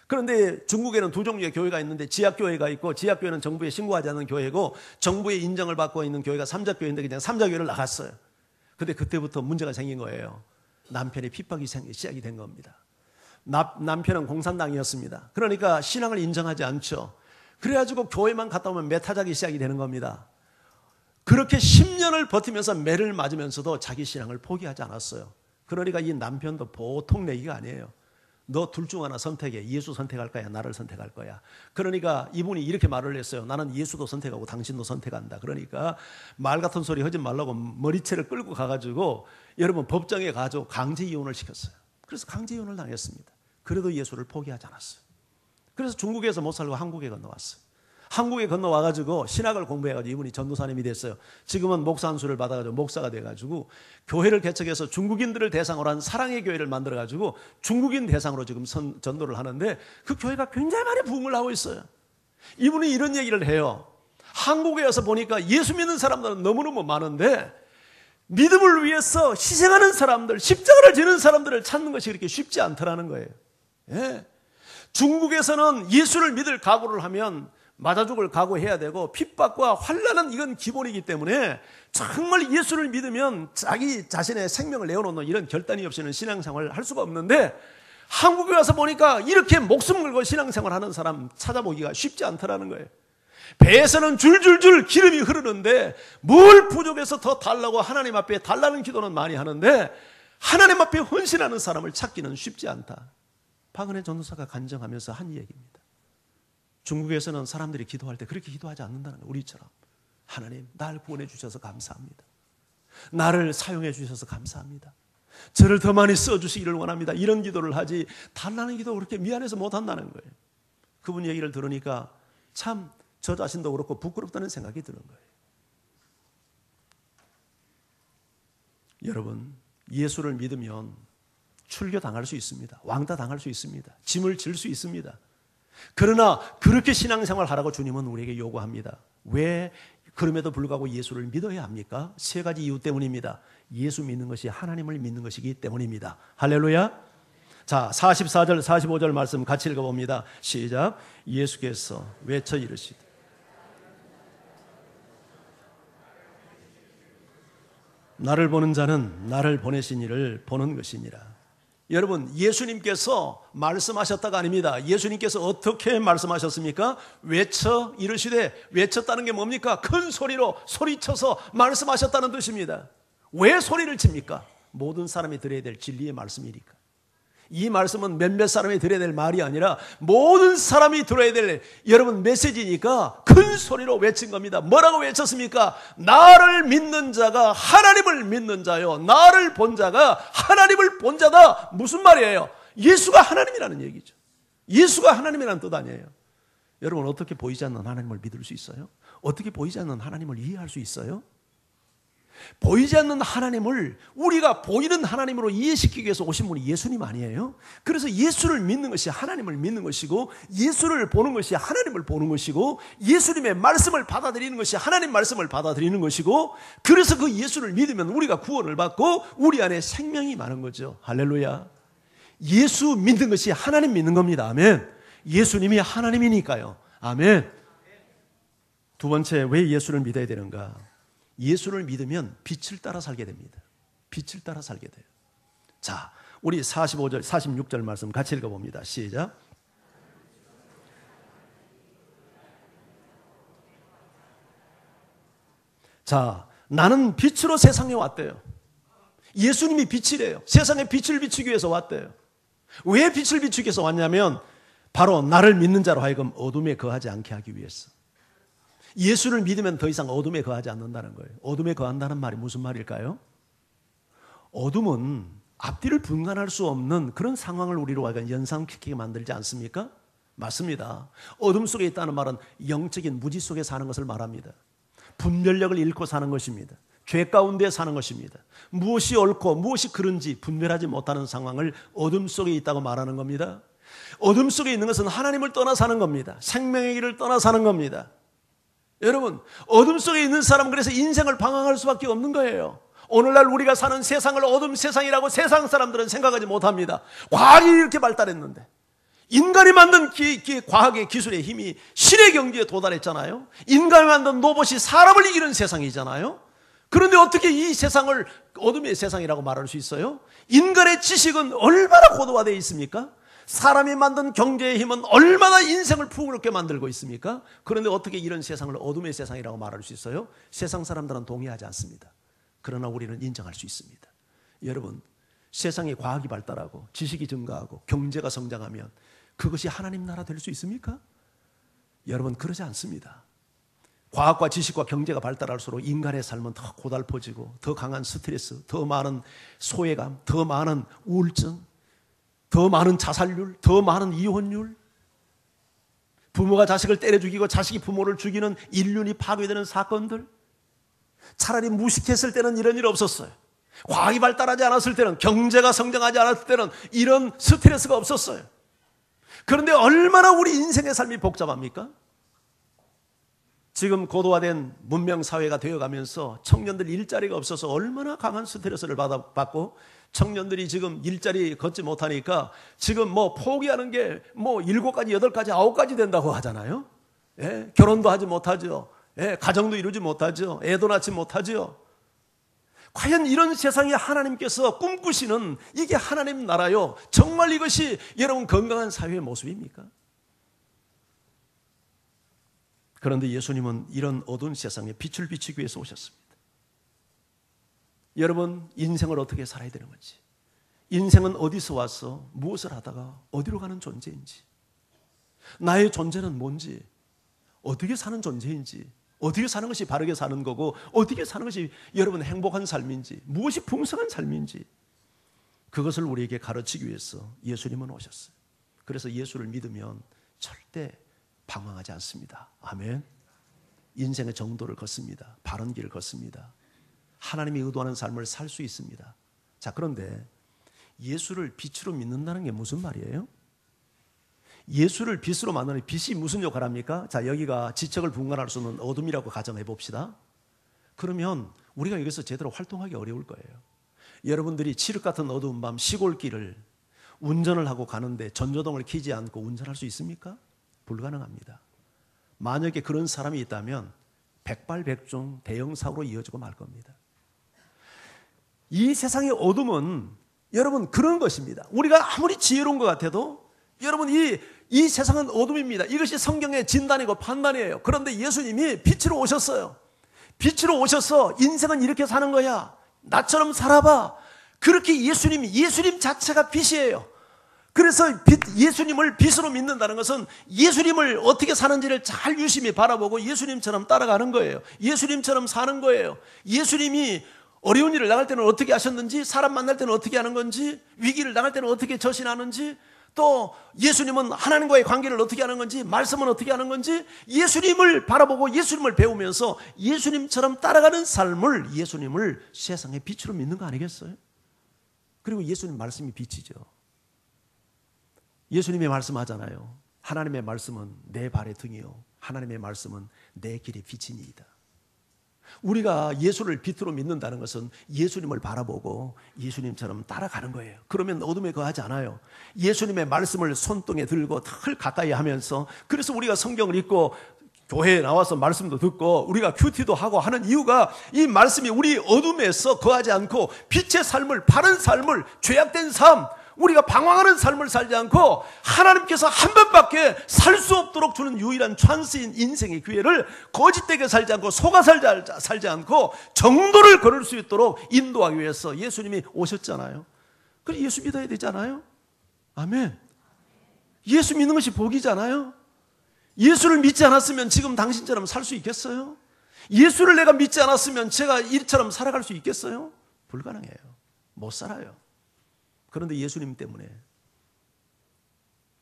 그런데 중국에는 두 종류의 교회가 있는데 지하교회가 있고 지하교회는 정부에 신고하지 않는 교회고 정부의 인정을 받고 있는 교회가 삼자교회인데 그냥 삼자교회를 나갔어요. 근데 그때부터 문제가 생긴 거예요. 남편의 핍박이 시작이 된 겁니다. 남편은 공산당이었습니다. 그러니까 신앙을 인정하지 않죠. 그래가지고 교회만 갔다 오면 매타작이 시작이 되는 겁니다. 그렇게 10년을 버티면서 매를 맞으면서도 자기 신앙을 포기하지 않았어요. 그러니까 이 남편도 보통 내기가 아니에요. 너 둘 중 하나 선택해. 예수 선택할 거야, 나를 선택할 거야. 그러니까 이분이 이렇게 말을 했어요. 나는 예수도 선택하고 당신도 선택한다. 그러니까 말 같은 소리 하지 말라고 머리채를 끌고 가가지고 여러분 법정에 가서 강제 이혼을 시켰어요. 그래서 강제 이혼을 당했습니다. 그래도 예수를 포기하지 않았어요. 그래서 중국에서 못 살고 한국에 건너왔어요. 한국에 건너와가지고 신학을 공부해가지고 이분이 전도사님이 됐어요. 지금은 목사 안수를 받아가지고 목사가 돼가지고 교회를 개척해서 중국인들을 대상으로 한 사랑의 교회를 만들어가지고 중국인 대상으로 지금 전도를 하는데 그 교회가 굉장히 많이 부흥을 하고 있어요. 이분이 이런 얘기를 해요. 한국에 와서 보니까 예수 믿는 사람들은 너무너무 많은데 믿음을 위해서 희생하는 사람들, 십자가를 지는 사람들을 찾는 것이 그렇게 쉽지 않더라는 거예요. 예. 중국에서는 예수를 믿을 각오를 하면 맞아 죽을 각오해야 되고 핍박과 환난은 이건 기본이기 때문에 정말 예수를 믿으면 자기 자신의 생명을 내어놓는 이런 결단이 없이는 신앙생활을 할 수가 없는데 한국에 와서 보니까 이렇게 목숨 걸고 신앙생활하는 사람 찾아보기가 쉽지 않더라는 거예요. 배에서는 줄줄줄 기름이 흐르는데 뭘 부족해서 더 달라고 하나님 앞에 달라는 기도는 많이 하는데 하나님 앞에 헌신하는 사람을 찾기는 쉽지 않다. 박은혜 전도사가 간증하면서 한 얘기입니다. 중국에서는 사람들이 기도할 때 그렇게 기도하지 않는다는 거예요. 우리처럼. 하나님, 날 구원해 주셔서 감사합니다. 나를 사용해 주셔서 감사합니다. 저를 더 많이 써주시기를 원합니다. 이런 기도를 하지 달라는 기도 그렇게 미안해서 못한다는 거예요. 그분 얘기를 들으니까 참 저 자신도 그렇고 부끄럽다는 생각이 드는 거예요. 여러분, 예수를 믿으면 출교 당할 수 있습니다. 왕따 당할 수 있습니다. 짐을 질 수 있습니다. 그러나 그렇게 신앙생활 하라고 주님은 우리에게 요구합니다. 왜 그럼에도 불구하고 예수를 믿어야 합니까? 세 가지 이유 때문입니다. 예수 믿는 것이 하나님을 믿는 것이기 때문입니다. 할렐루야. 자, 44절 45절 말씀 같이 읽어봅니다. 시작. 예수께서 외쳐 이르시되 나를 보는 자는 나를 보내신 이를 보는 것이니라. 여러분, 예수님께서 말씀하셨다가 아닙니다. 예수님께서 어떻게 말씀하셨습니까? 외쳐 이르시되, 외쳤다는 게 뭡니까? 큰 소리로 소리쳐서 말씀하셨다는 뜻입니다. 왜 소리를 칩니까? 모든 사람이 들어야 될 진리의 말씀이니까. 이 말씀은 몇몇 사람이 들어야 될 말이 아니라 모든 사람이 들어야 될 여러분 메시지니까 큰 소리로 외친 겁니다. 뭐라고 외쳤습니까? 나를 믿는 자가 하나님을 믿는 자요, 나를 본 자가 하나님을 본 자다. 무슨 말이에요? 예수가 하나님이라는 얘기죠. 예수가 하나님이라는 뜻 아니에요. 여러분, 어떻게 보이지 않는 하나님을 믿을 수 있어요? 어떻게 보이지 않는 하나님을 이해할 수 있어요? 보이지 않는 하나님을 우리가 보이는 하나님으로 이해시키기 위해서 오신 분이 예수님 아니에요? 그래서 예수를 믿는 것이 하나님을 믿는 것이고, 예수를 보는 것이 하나님을 보는 것이고, 예수님의 말씀을 받아들이는 것이 하나님 말씀을 받아들이는 것이고, 그래서 그 예수를 믿으면 우리가 구원을 받고 우리 안에 생명이 많은 거죠. 할렐루야. 예수 믿는 것이 하나님 믿는 겁니다. 아멘. 예수님이 하나님이니까요. 아멘. 두 번째, 왜 예수를 믿어야 되는가? 예수를 믿으면 빛을 따라 살게 됩니다. 빛을 따라 살게 돼요. 자, 우리 45절, 46절 말씀 같이 읽어봅니다. 시작. 자, 나는 빛으로 세상에 왔대요. 예수님이 빛이래요. 세상에 빛을 비추기 위해서 왔대요. 왜 빛을 비추기 위해서 왔냐면 바로 나를 믿는 자로 하여금 어둠에 거하지 않게 하기 위해서. 예수를 믿으면 더 이상 어둠에 거하지 않는다는 거예요. 어둠에 거한다는 말이 무슨 말일까요? 어둠은 앞뒤를 분간할 수 없는 그런 상황을 우리로 하여금 연상시키게 만들지 않습니까? 맞습니다. 어둠 속에 있다는 말은 영적인 무지 속에 사는 것을 말합니다. 분별력을 잃고 사는 것입니다. 죄 가운데 사는 것입니다. 무엇이 옳고 무엇이 그른지 분별하지 못하는 상황을 어둠 속에 있다고 말하는 겁니다. 어둠 속에 있는 것은 하나님을 떠나 사는 겁니다. 생명의 길을 떠나 사는 겁니다. 여러분, 어둠 속에 있는 사람은 그래서 인생을 방황할 수밖에 없는 거예요. 오늘날 우리가 사는 세상을 어둠 세상이라고 세상 사람들은 생각하지 못합니다. 과학이 이렇게 발달했는데, 인간이 만든 과학의 기술의 힘이 신의 경지에 도달했잖아요. 인간이 만든 로봇이 사람을 이기는 세상이잖아요. 그런데 어떻게 이 세상을 어둠의 세상이라고 말할 수 있어요? 인간의 지식은 얼마나 고도화되어 있습니까? 사람이 만든 경제의 힘은 얼마나 인생을 풍요롭게 만들고 있습니까? 그런데 어떻게 이런 세상을 어둠의 세상이라고 말할 수 있어요? 세상 사람들은 동의하지 않습니다. 그러나 우리는 인정할 수 있습니다. 여러분, 세상에 과학이 발달하고 지식이 증가하고 경제가 성장하면 그것이 하나님 나라 될 수 있습니까? 여러분, 그러지 않습니다. 과학과 지식과 경제가 발달할수록 인간의 삶은 더 고달퍼지고 더 강한 스트레스, 더 많은 소외감, 더 많은 우울증, 더 많은 자살률, 더 많은 이혼율, 부모가 자식을 때려 죽이고 자식이 부모를 죽이는 인륜이 파괴되는 사건들. 차라리 무식했을 때는 이런 일 없었어요. 과학이 발달하지 않았을 때는, 경제가 성장하지 않았을 때는 이런 스트레스가 없었어요. 그런데 얼마나 우리 인생의 삶이 복잡합니까? 지금 고도화된 문명사회가 되어가면서 청년들 일자리가 없어서 얼마나 강한 스트레스를 받고, 청년들이 지금 일자리 걷지 못하니까 지금 뭐 포기하는 게 뭐 7가지, 8가지, 9가지 된다고 하잖아요. 예? 결혼도 하지 못하죠. 예? 가정도 이루지 못하죠. 애도 낳지 못하죠. 과연 이런 세상에 하나님께서 꿈꾸시는 이게 하나님 나라요, 정말 이것이 여러분 건강한 사회의 모습입니까? 그런데 예수님은 이런 어두운 세상에 빛을 비추기 위해서 오셨습니다. 여러분, 인생을 어떻게 살아야 되는 건지, 인생은 어디서 와서 무엇을 하다가 어디로 가는 존재인지, 나의 존재는 뭔지, 어떻게 사는 존재인지, 어떻게 사는 것이 바르게 사는 거고 어떻게 사는 것이 여러분 행복한 삶인지 무엇이 풍성한 삶인지 그것을 우리에게 가르치기 위해서 예수님은 오셨어요. 그래서 예수를 믿으면 절대 방황하지 않습니다. 아멘. 인생의 정도를 걷습니다. 바른 길을 걷습니다. 하나님이 의도하는 삶을 살 수 있습니다. 자, 그런데 예수를 빛으로 믿는다는 게 무슨 말이에요? 예수를 빛으로 만드는 빛이 무슨 역할을 합니까? 자, 여기가 지척을 분간할 수 있는 어둠이라고 가정해 봅시다. 그러면 우리가 여기서 제대로 활동하기 어려울 거예요. 여러분들이 칠흑 같은 어두운 밤 시골길을 운전을 하고 가는데 전조등을 켜지 않고 운전할 수 있습니까? 불가능합니다. 만약에 그런 사람이 있다면 백발백중 대형 사고로 이어지고 말 겁니다. 이 세상의 어둠은 여러분 그런 것입니다. 우리가 아무리 지혜로운 것 같아도 여러분 이 세상은 어둠입니다. 이것이 성경의 진단이고 판단이에요. 그런데 예수님이 빛으로 오셨어요. 빛으로 오셔서 인생은 이렇게 사는 거야. 나처럼 살아봐. 그렇게 예수님 자체가 빛이에요. 그래서 예수님을 빛으로 믿는다는 것은 예수님을 어떻게 사는지를 잘 유심히 바라보고 예수님처럼 따라가는 거예요. 예수님처럼 사는 거예요. 예수님이 어려운 일을 당할 때는 어떻게 하셨는지, 사람 만날 때는 어떻게 하는 건지, 위기를 당할 때는 어떻게 처신하는지, 또 예수님은 하나님과의 관계를 어떻게 하는 건지, 말씀은 어떻게 하는 건지 예수님을 바라보고 예수님을 배우면서 예수님처럼 따라가는 삶을, 예수님을 세상의 빛으로 믿는 거 아니겠어요? 그리고 예수님 말씀이 빛이죠. 예수님의 말씀하잖아요. 하나님의 말씀은 내 발의 등이요 하나님의 말씀은 내 길의 빛이니이다. 우리가 예수를 빛으로 믿는다는 것은 예수님을 바라보고 예수님처럼 따라가는 거예요. 그러면 어둠에 거하지 않아요. 예수님의 말씀을 손등에 들고 늘 가까이 하면서, 그래서 우리가 성경을 읽고 교회에 나와서 말씀도 듣고 우리가 큐티도 하고 하는 이유가 이 말씀이 우리 어둠에서 거하지 않고 빛의 삶을, 바른 삶을, 죄악된 삶, 우리가 방황하는 삶을 살지 않고 하나님께서 한 번밖에 살 수 없도록 주는 유일한 찬스인 인생의 기회를 거짓되게 살지 않고 속아 살지 않고 정도를 걸을 수 있도록 인도하기 위해서 예수님이 오셨잖아요. 그래 예수 믿어야 되잖아요. 아멘. 예수 믿는 것이 복이잖아요. 예수를 믿지 않았으면 지금 당신처럼 살 수 있겠어요? 예수를 내가 믿지 않았으면 제가 이처럼 살아갈 수 있겠어요? 불가능해요. 못 살아요. 그런데 예수님 때문에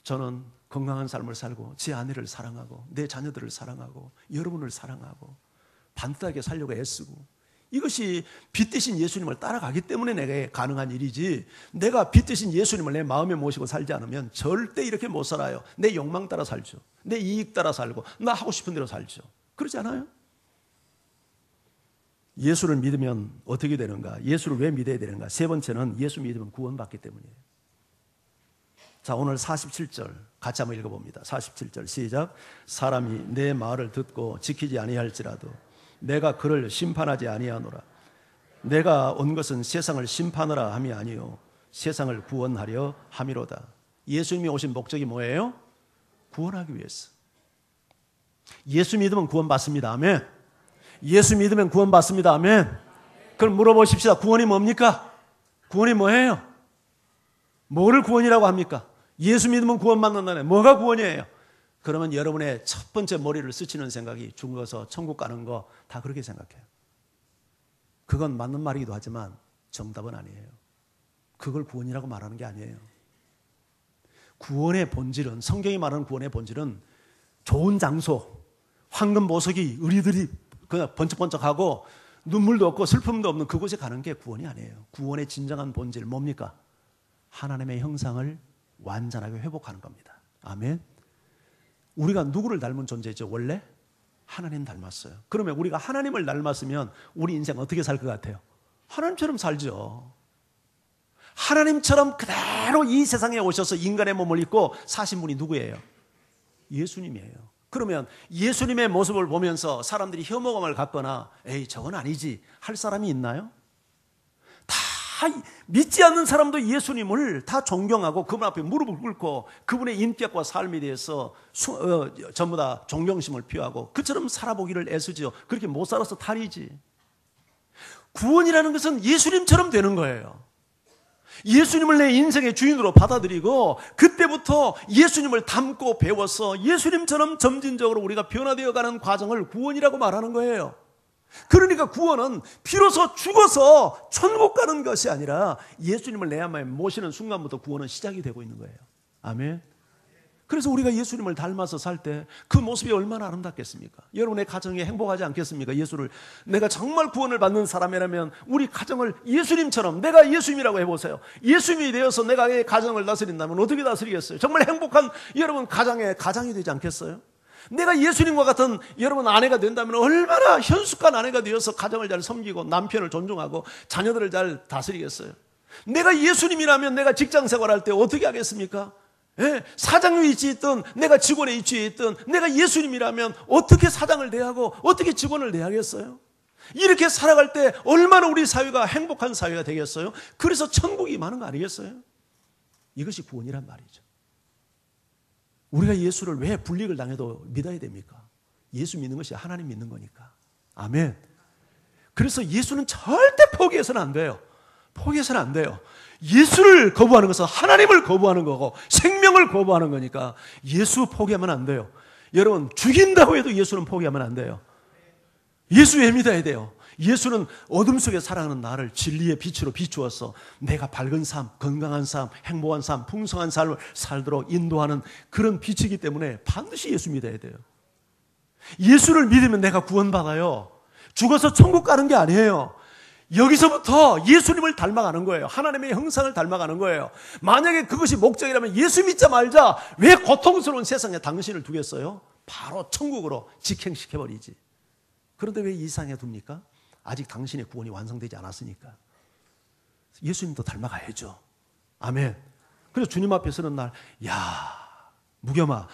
저는 건강한 삶을 살고 제 아내를 사랑하고 내 자녀들을 사랑하고 여러분을 사랑하고 반듯하게 살려고 애쓰고, 이것이 빛 대신 예수님을 따라가기 때문에 내가 가능한 일이지, 내가 빛 대신 예수님을 내 마음에 모시고 살지 않으면 절대 이렇게 못 살아요. 내 욕망 따라 살죠. 내 이익 따라 살고 나 하고 싶은 대로 살죠. 그러지 않아요? 예수를 믿으면 어떻게 되는가? 예수를 왜 믿어야 되는가? 세 번째는 예수 믿으면 구원받기 때문이에요. 자, 오늘 47절 같이 한번 읽어봅니다. 47절 시작. 사람이 내 말을 듣고 지키지 아니할지라도 내가 그를 심판하지 아니하노라. 내가 온 것은 세상을 심판하라 함이 아니요 세상을 구원하려 함이로다. 예수님이 오신 목적이 뭐예요? 구원하기 위해서. 예수 믿으면 구원받습니다. 아멘. 예수 믿으면 구원받습니다. 아멘. 그럼 물어보십시다. 구원이 뭡니까? 구원이 뭐예요? 뭐를 구원이라고 합니까? 예수 믿으면 구원받는다네. 뭐가 구원이에요? 그러면 여러분의 첫 번째 머리를 스치는 생각이 죽어서 천국 가는 거 다 그렇게 생각해요. 그건 맞는 말이기도 하지만 정답은 아니에요. 그걸 구원이라고 말하는 게 아니에요. 구원의 본질은, 성경이 말하는 구원의 본질은 좋은 장소, 황금 보석이 의리들이 그냥 번쩍번쩍하고 눈물도 없고 슬픔도 없는 그곳에 가는 게 구원이 아니에요. 구원의 진정한 본질 뭡니까? 하나님의 형상을 완전하게 회복하는 겁니다. 아멘. 우리가 누구를 닮은 존재죠? 원래 하나님 닮았어요. 그러면 우리가 하나님을 닮았으면 우리 인생 어떻게 살 것 같아요? 하나님처럼 살죠. 하나님처럼 그대로 이 세상에 오셔서 인간의 몸을 입고 사신 분이 누구예요? 예수님이에요. 그러면 예수님의 모습을 보면서 사람들이 혐오감을 갖거나 에이 저건 아니지 할 사람이 있나요? 다 믿지 않는 사람도 예수님을 다 존경하고 그분 앞에 무릎을 꿇고 그분의 인격과 삶에 대해서 전부 다 존경심을 표하고 그처럼 살아보기를 애쓰죠. 그렇게 못 살아서 탈이지. 구원이라는 것은 예수님처럼 되는 거예요. 예수님을 내 인생의 주인으로 받아들이고 그때부터 예수님을 닮고 배워서 예수님처럼 점진적으로 우리가 변화되어가는 과정을 구원이라고 말하는 거예요. 그러니까 구원은 비로소 죽어서 천국 가는 것이 아니라 예수님을 내 안에 모시는 순간부터 구원은 시작이 되고 있는 거예요. 아멘. 그래서 우리가 예수님을 닮아서 살 때 그 모습이 얼마나 아름답겠습니까? 여러분의 가정이 행복하지 않겠습니까? 예수를 내가 정말 구원을 받는 사람이라면 우리 가정을 예수님처럼, 내가 예수님이라고 해보세요. 예수님이 되어서 내가 이 가정을 다스린다면 어떻게 다스리겠어요? 정말 행복한 여러분 가장이 되지 않겠어요? 내가 예수님과 같은 여러분 아내가 된다면 얼마나 현숙한 아내가 되어서 가정을 잘 섬기고 남편을 존중하고 자녀들을 잘 다스리겠어요? 내가 예수님이라면 내가 직장 생활할 때 어떻게 하겠습니까? 예, 사장 위치에 있든 내가 직원의 위치에 있든 내가 예수님이라면 어떻게 사장을 대하고 어떻게 직원을 대하겠어요? 이렇게 살아갈 때 얼마나 우리 사회가 행복한 사회가 되겠어요? 그래서 천국이 많은 거 아니겠어요? 이것이 구원이란 말이죠. 우리가 예수를 왜 불이익을 당해도 믿어야 됩니까? 예수 믿는 것이 하나님 믿는 거니까. 아멘. 그래서 예수는 절대 포기해서는 안 돼요. 포기해서는 안 돼요. 예수를 거부하는 것은 하나님을 거부하는 거고 생명을 거부하는 거니까 예수 포기하면 안 돼요. 여러분, 죽인다고 해도 예수는 포기하면 안 돼요. 예수 왜 믿어야 돼요? 예수는 어둠 속에 살아가는 나를 진리의 빛으로 비추어서 내가 밝은 삶, 건강한 삶, 행복한 삶, 풍성한 삶을 살도록 인도하는 그런 빛이기 때문에 반드시 예수 믿어야 돼요. 예수를 믿으면 내가 구원받아요. 죽어서 천국 가는 게 아니에요. 여기서부터 예수님을 닮아가는 거예요. 하나님의 형상을 닮아가는 거예요. 만약에 그것이 목적이라면 예수 믿자 말자 왜 고통스러운 세상에 당신을 두겠어요? 바로 천국으로 직행시켜버리지. 그런데 왜 이상해 둡니까? 아직 당신의 구원이 완성되지 않았으니까. 예수님도 닮아가야죠. 아멘. 그래서 주님 앞에 서는 날, 야, 무겸아,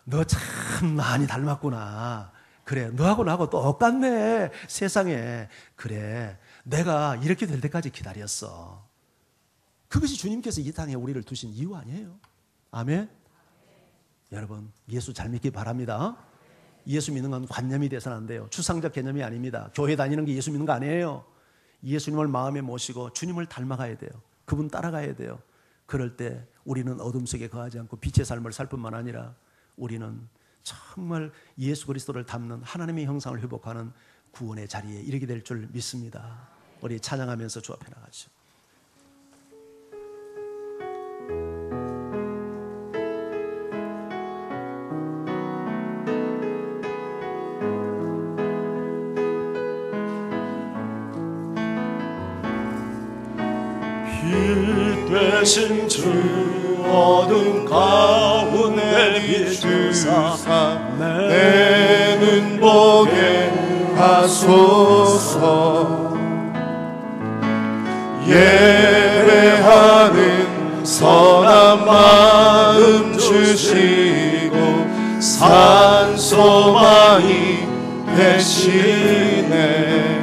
너 참 많이 닮았구나. 그래, 너하고 나하고 똑같네, 세상에. 그래, 내가 이렇게 될 때까지 기다렸어. 그것이 주님께서 이 땅에 우리를 두신 이유 아니에요? 아멘. 여러분, 예수 잘 믿기 바랍니다. 예수 믿는 건 관념이 돼서는 안 돼요. 추상적 개념이 아닙니다. 교회 다니는 게 예수 믿는 거 아니에요. 예수님을 마음에 모시고 주님을 닮아가야 돼요. 그분 따라가야 돼요. 그럴 때 우리는 어둠 속에 거하지 않고 빛의 삶을 살 뿐만 아니라 우리는 정말 예수 그리스도를 닮는 하나님의 형상을 회복하는 구원의 자리에 이르게 될 줄 믿습니다. 우리 찬양하면서 주 앞에 나가죠. 빛 되신 주 어둠 가운데 비추사 내 눈 보게 하소서. 예배하는 선한 마음 주시고 산소망이 되시네.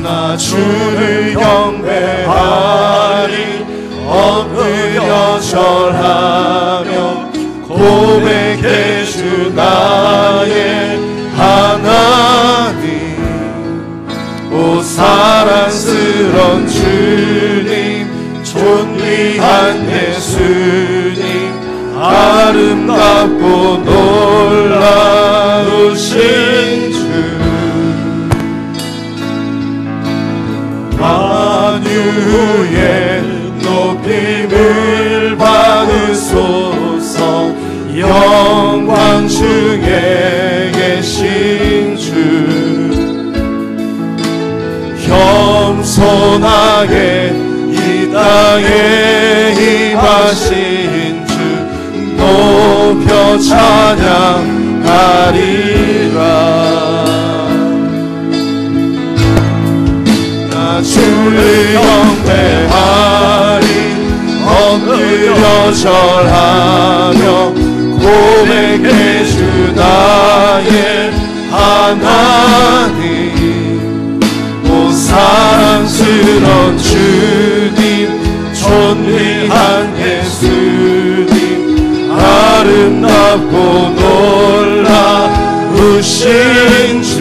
나 주를 경배하리 엎드려 절하며 고백해 주 나의 하나님. 오 사랑스런 주님 존귀한 예수님 아름답고 놀라우신 주 만유의 높임을 받으소서. 영광 중에 계신 주 겸손하게 이 땅에 임하신 주 높여 찬양하리라. 나 주를 경배하리 엎드려 절하며 고백해 주 나의 하나님. 오 사랑스런 주님 존귀한 예수님 아름답고 놀라우신 주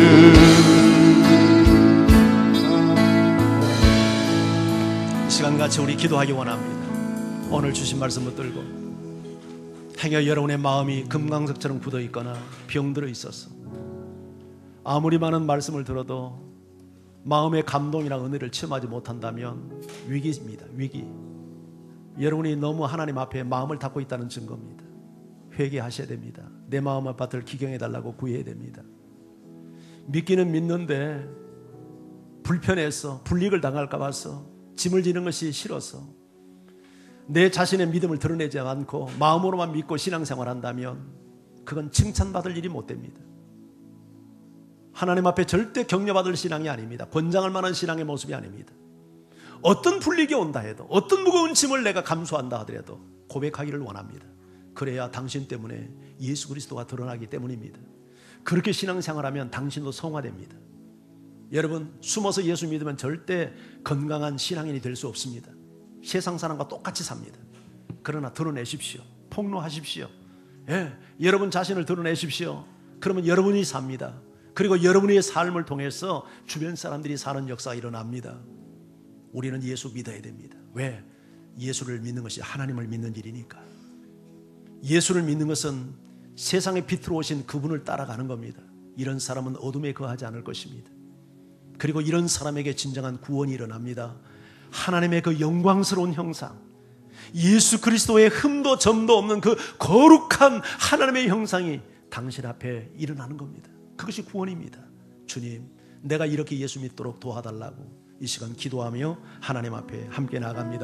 기도하기 원합니다. 오늘 주신 말씀 붙들고 행여 여러분의 마음이 금강석처럼 굳어 있거나 병들어 있어서 아무리 많은 말씀을 들어도 마음의 감동이나 은혜를 체험하지 못한다면 위기입니다. 위기. 여러분이 너무 하나님 앞에 마음을 닫고 있다는 증거입니다. 회개하셔야 됩니다. 내 마음 아파트를 기경해달라고 구해야 됩니다. 믿기는 믿는데 불편해서 불이익을 당할까 봐서 짐을 지는 것이 싫어서 내 자신의 믿음을 드러내지 않고 마음으로만 믿고 신앙생활한다면 그건 칭찬받을 일이 못 됩니다. 하나님 앞에 절대 격려받을 신앙이 아닙니다. 권장할 만한 신앙의 모습이 아닙니다. 어떤 불이익이 온다 해도 어떤 무거운 짐을 내가 감수한다 하더라도 고백하기를 원합니다. 그래야 당신 때문에 예수 그리스도가 드러나기 때문입니다. 그렇게 신앙생활하면 당신도 성화됩니다. 여러분, 숨어서 예수 믿으면 절대 건강한 신앙인이 될 수 없습니다. 세상 사람과 똑같이 삽니다. 그러나 드러내십시오. 폭로하십시오. 예, 여러분 자신을 드러내십시오. 그러면 여러분이 삽니다. 그리고 여러분의 삶을 통해서 주변 사람들이 사는 역사가 일어납니다. 우리는 예수 믿어야 됩니다. 왜? 예수를 믿는 것이 하나님을 믿는 일이니까. 예수를 믿는 것은 세상의 빛으로 오신 그분을 따라가는 겁니다. 이런 사람은 어둠에 거하지 않을 것입니다. 그리고 이런 사람에게 진정한 구원이 일어납니다. 하나님의 그 영광스러운 형상, 예수 그리스도의 흠도 점도 없는 그 거룩한 하나님의 형상이 당신 앞에 일어나는 겁니다. 그것이 구원입니다. 주님, 내가 이렇게 예수 믿도록 도와달라고 이 시간 기도하며 하나님 앞에 함께 나아갑니다.